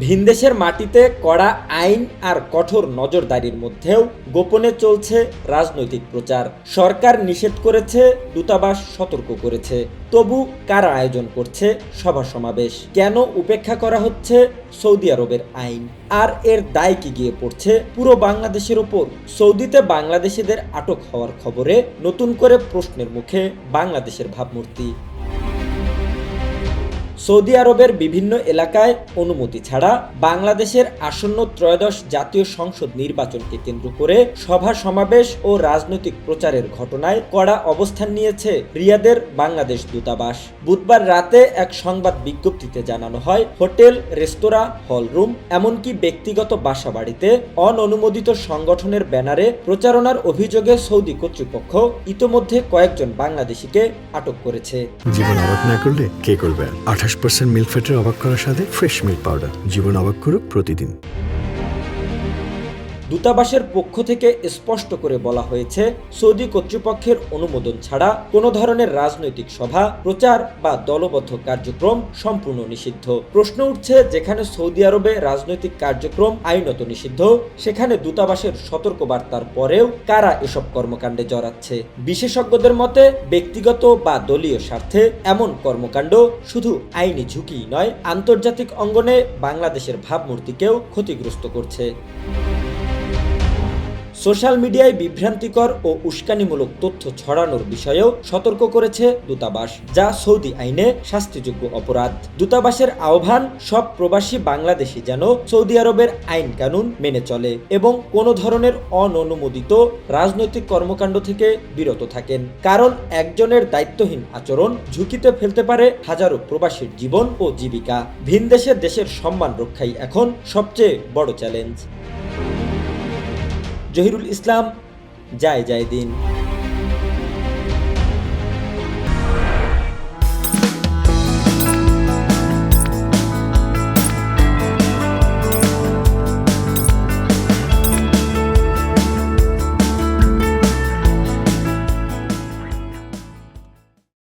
ভিনদেশের মাটিতে কড়া আইন আর কঠোর নজরদারির মধ্যেও গোপনে চলছে রাজনৈতিক প্রচার। সরকার নিষেধ করেছে, দূতাবাস সতর্ক করেছে, তবু কারা আয়োজন করছে সভা সমাবেশ? কেন উপেক্ষা করা হচ্ছে সৌদি আরবের আইন? আর এর দায় কি গিয়ে পড়ছে পুরো বাংলাদেশের ওপর? সৌদিতে বাংলাদেশিদের আটক হওয়ার খবরে নতুন করে প্রশ্নের মুখে বাংলাদেশের ভাবমূর্তি। সৌদি আরবের বিভিন্ন এলাকায় অনুমতি ছাড়া বাংলাদেশের আসন্ন ত্রয়োদশ জাতীয় সংসদ নির্বাচনকে কেন্দ্র করে সভা সমাবেশ ও রাজনৈতিক প্রচারের ঘটনায় কড়া অবস্থান নিয়েছে রিয়াদের বাংলাদেশ দূতাবাস। বুধবার রাতে এক সংবাদ বিজ্ঞপ্তিতে জানানো হয়, হোটেল, রেস্তোরাঁ, হলরুম, এমনকি ব্যক্তিগত বাসাবাড়িতে অননুমোদিত সংগঠনের ব্যানারে প্রচারণার অভিযোগে সৌদি কর্তৃপক্ষ ইতোমধ্যে কয়েকজন বাংলাদেশিকে আটক করেছে। জীবন অবাক না করলে কে করবে? 28% মিল্ক ফ্যাটের অবাক করার সাথে ফ্রেশ মিল্ক পাউডার। জীবন অবাক করুক প্রতিদিন। দূতাবাসের পক্ষ থেকে স্পষ্ট করে বলা হয়েছে, সৌদি কর্তৃপক্ষের অনুমোদন ছাড়া কোনো ধরনের রাজনৈতিক সভা, প্রচার বা দলবদ্ধ কার্যক্রম সম্পূর্ণ নিষিদ্ধ। প্রশ্ন উঠছে, যেখানে সৌদি আরবে রাজনৈতিক কার্যক্রম আইনত নিষিদ্ধ, সেখানে দূতাবাসের সতর্কবার্তার পরেও কারা এসব কর্মকাণ্ডে জড়াচ্ছে? বিশেষজ্ঞদের মতে, ব্যক্তিগত বা দলীয় স্বার্থে এমন কর্মকাণ্ড শুধু আইনি ঝুঁকিই নয়, আন্তর্জাতিক অঙ্গনে বাংলাদেশের ভাবমূর্তিকেও ক্ষতিগ্রস্ত করছে। সোশ্যাল মিডিয়ায় বিভ্রান্তিকর ও উস্কানিমূলক তথ্য ছড়ানোর বিষয়েও সতর্ক করেছে দূতাবাস, যা সৌদি আইনে শাস্তিযোগ্য অপরাধ। দূতাবাসের আহ্বান, সব প্রবাসী বাংলাদেশি যেন সৌদি আরবের আইন কানুন মেনে চলে এবং কোনো ধরনের অননুমোদিত রাজনৈতিক কর্মকাণ্ড থেকে বিরত থাকেন। কারণ একজনের দায়িত্বহীন আচরণ ঝুঁকিতে ফেলতে পারে হাজারো প্রবাসীর জীবন ও জীবিকা। ভিনদেশে দেশের সম্মান রক্ষাই এখন সবচেয়ে বড় চ্যালেঞ্জ। জহিরুল ইসলাম, জয় জয় দিন।